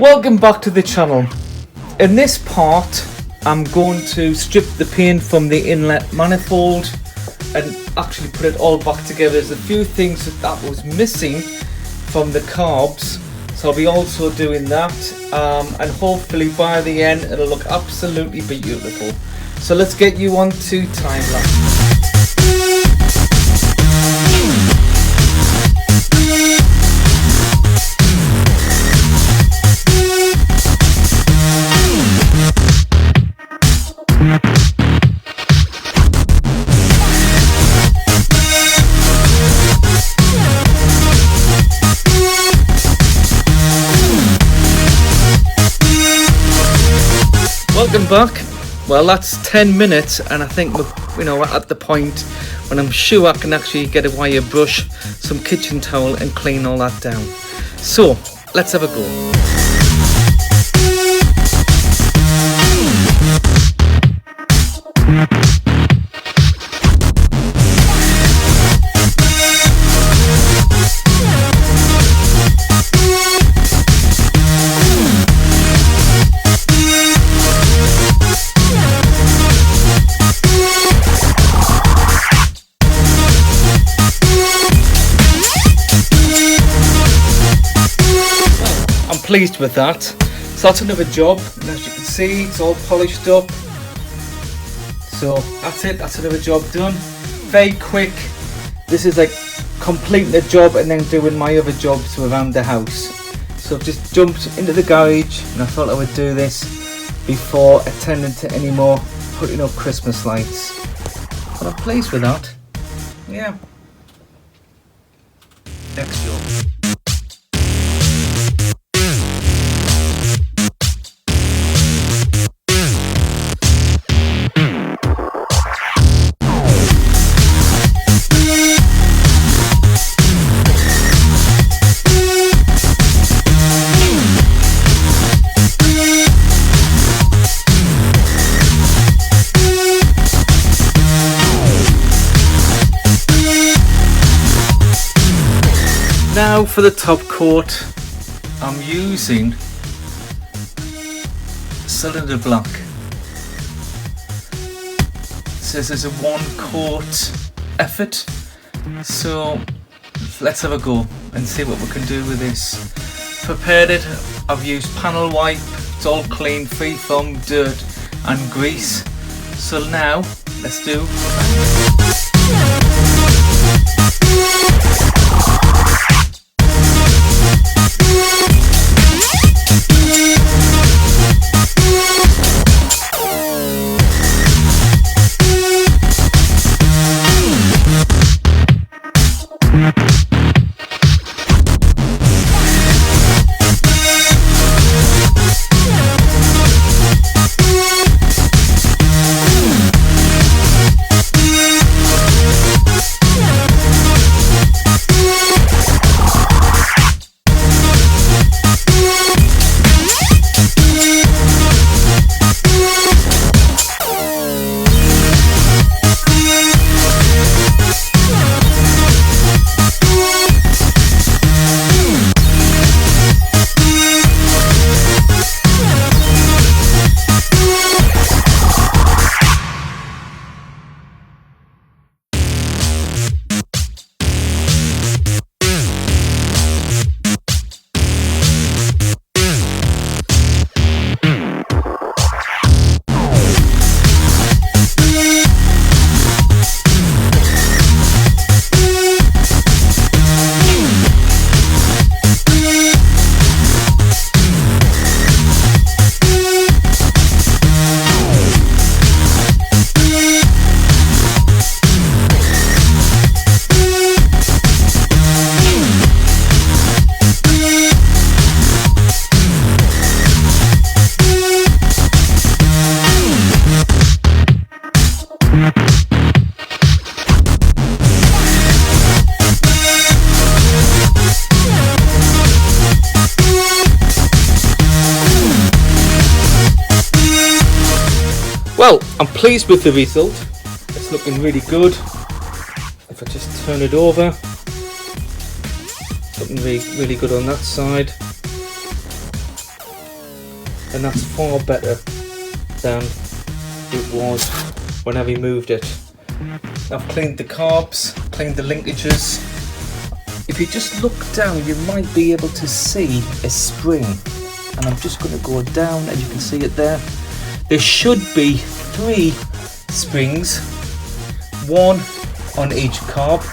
Welcome back to the channel. In this part I'm going to strip the paint from the inlet manifold and actually put it all back together. There's a few things that was missing from the carbs, so I'll be also doing that, and hopefully by the end it'll look absolutely beautiful. So let's get you on to time lapse. Welcome back. Well, that's 10 minutes and I think we're at the point when I'm sure I can actually get a wire brush, some kitchen towel and clean all that down. So let's have a go. Pleased with that. So that's another job, and as you can see it's all polished up. So that's it, that's another job done. Very quick. This is like completing the job and then doing my other jobs around the house. So I've just jumped into the garage and I thought I would do this before attending to any more putting up Christmas lights. But I'm pleased with that. Yeah. Next job. Now for the top coat, I'm using cylinder black. It says it's a 1 coat effort, so let's have a go and see what we can do with this. Prepared it, I've used panel wipe, it's all clean, free from dirt and grease. So now let's do Well, I'm pleased with the result. It's looking really good. If I just turn it over, looking really good on that side. and that's far better than it was when I removed it. I've cleaned the carbs, cleaned the linkages. If you just look down, you might be able to see a spring, and I'm just going to go down, and you can see it there. There should be 3 springs, 1 on each carb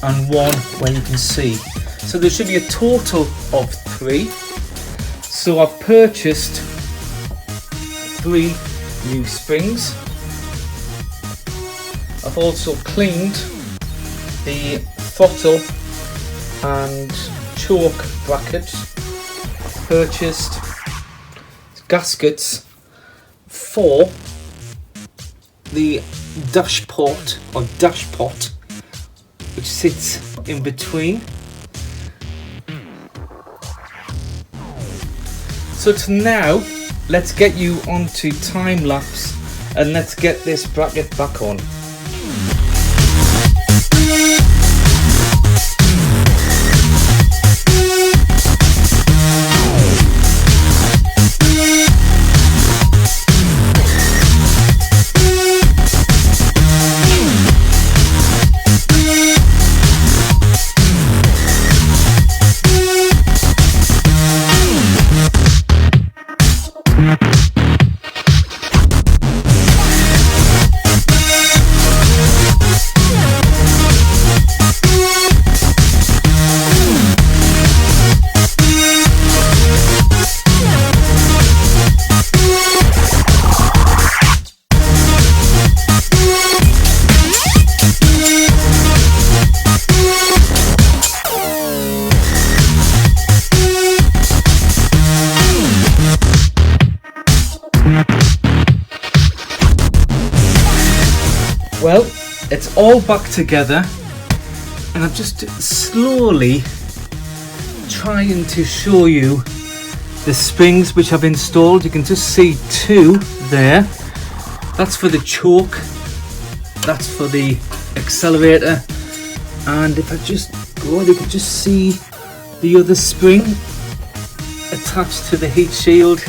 and 1 where you can see. So there should be a total of 3. So I've purchased 3 new springs. I've also cleaned the throttle and choke brackets. I've purchased gaskets for the dashport or dashpot, which sits in between. So to now, let's get you onto time lapse and let's get this bracket back on. Well, it's all back together, and I'm just slowly trying to show you the springs which I've installed. You can just see 2 there. That's for the choke, that's for the accelerator, and if I just go, you can just see the other spring attached to the heat shield.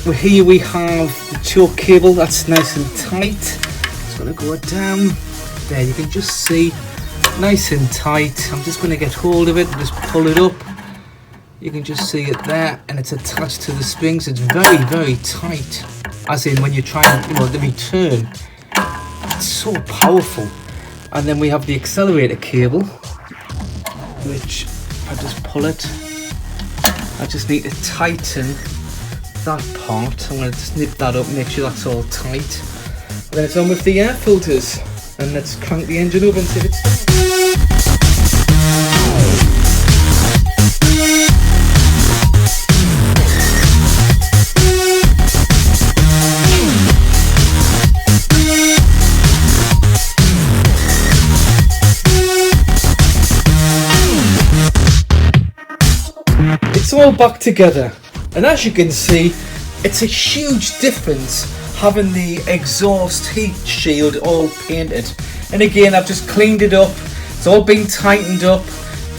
Well, here we have the choke cable, that's nice and tight. It's going to go down there, you can just see nice and tight. I'm just going to get hold of it and just pull it up. You can just see it there, and it's attached to the springs. It's very, very tight, as in when you're trying, the return. It's so powerful. And then we have the accelerator cable, which if I just pull it, I just need to tighten that part. I'm going to just nip that up, make sure that's all tight. And then it's on with the air filters, and let's crank the engine up and see if it starts. It's all back together, and as you can see, it's a huge difference having the exhaust heat shield all painted. And again, I've just cleaned it up, it's all been tightened up,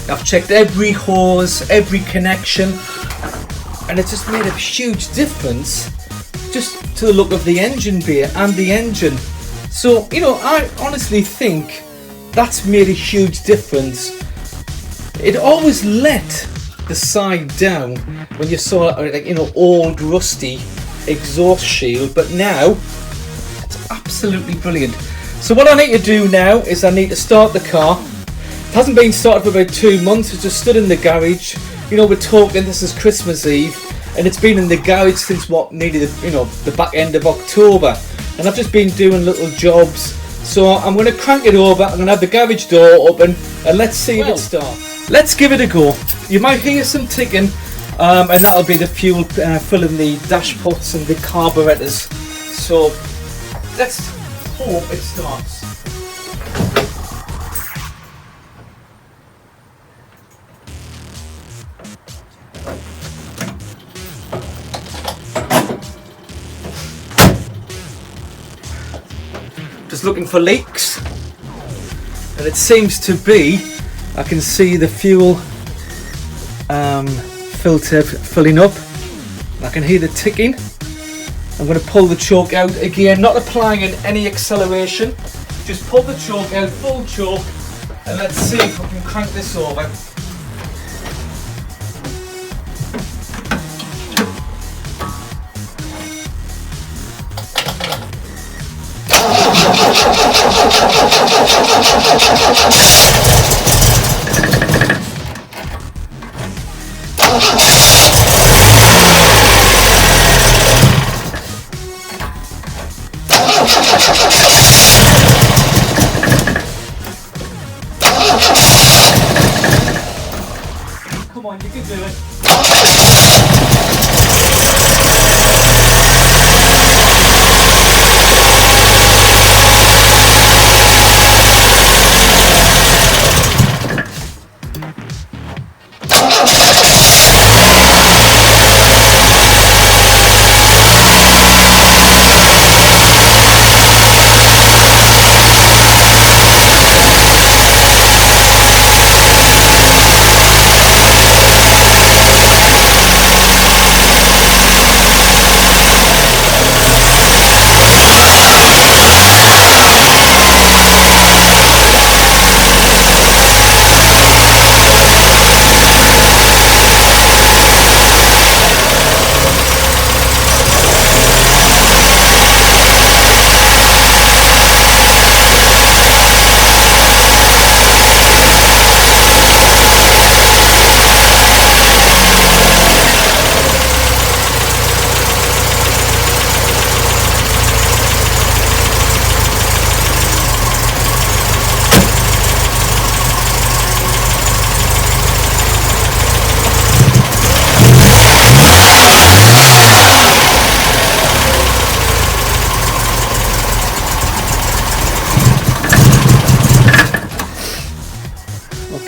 I've checked every hose, every connection, and it's just made a huge difference just to the look of the engine bay and the engine. So I honestly think that's made a huge difference. It always let the side down when you saw old rusty exhaust shield, but now it's absolutely brilliant. So what I need to do now is I need to start the car. It hasn't been started for about 2 months. It's just stood in the garage. We're talking, this is Christmas Eve, and it's been in the garage since nearly the back end of October, and I've just been doing little jobs. So I'm going to crank it over, I'm going to have the garage door open, and let's see if it starts. Let's give it a go. You might hear some ticking, and that'll be the fuel filling the dashpots and the carburetors. So let's hope it starts. Just looking for leaks, and it seems to be, I can see the fuel filter filling up. I can hear the ticking. I'm going to pull the choke out again, not applying any acceleration. Just pull the choke out, full choke, and let's see if we can crank this over. Come on, you can do it.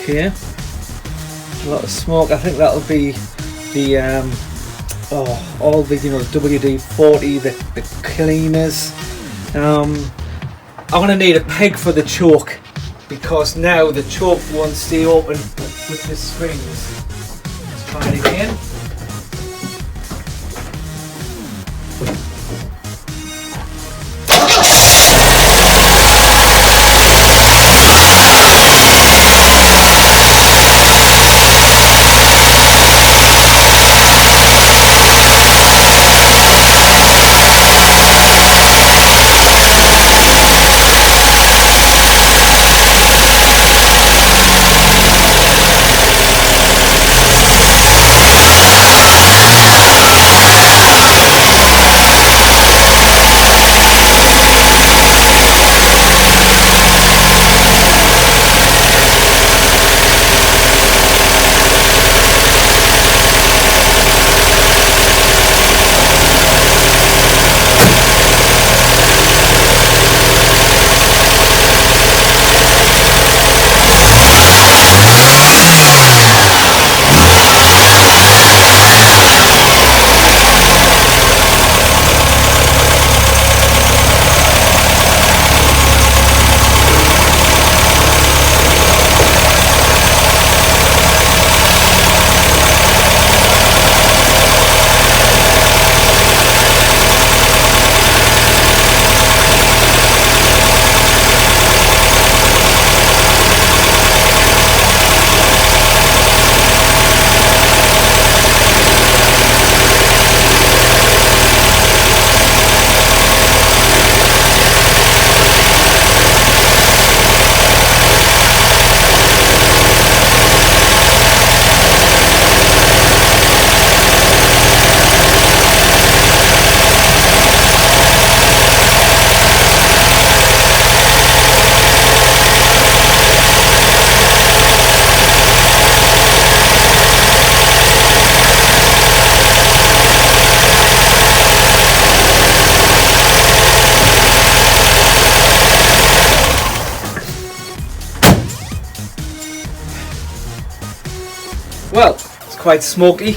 Okay, a lot of smoke. I think that'll be the all the WD-40, the cleaners. I'm gonna need a peg for the choke because now the choke won't stay open with the springs. Let's try it again. Well, it's quite smoky.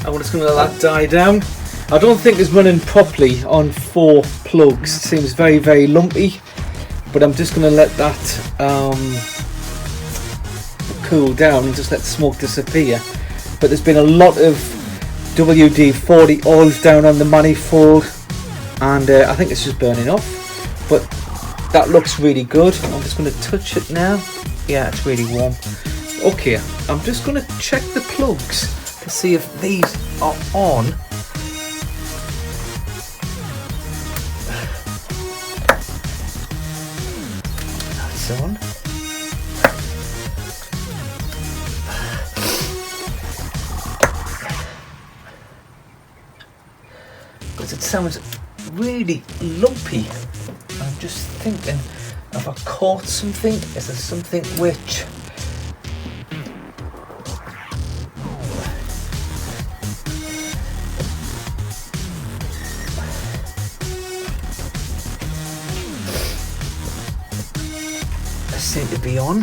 I'm just going to let that die down. I don't think it's running properly on 4 plugs. It seems very, very lumpy. But I'm just going to let that cool down and just let the smoke disappear. But there's been a lot of WD-40 oils down on the manifold, and I think it's just burning off, but that looks really good. I'm just going to touch it now. Yeah, it's really warm. Okay, I'm just going to check the plugs to see if these are on. That's on. Because it sounds really lumpy. I'm just thinking, have I caught something? Is there something which... seem to be on.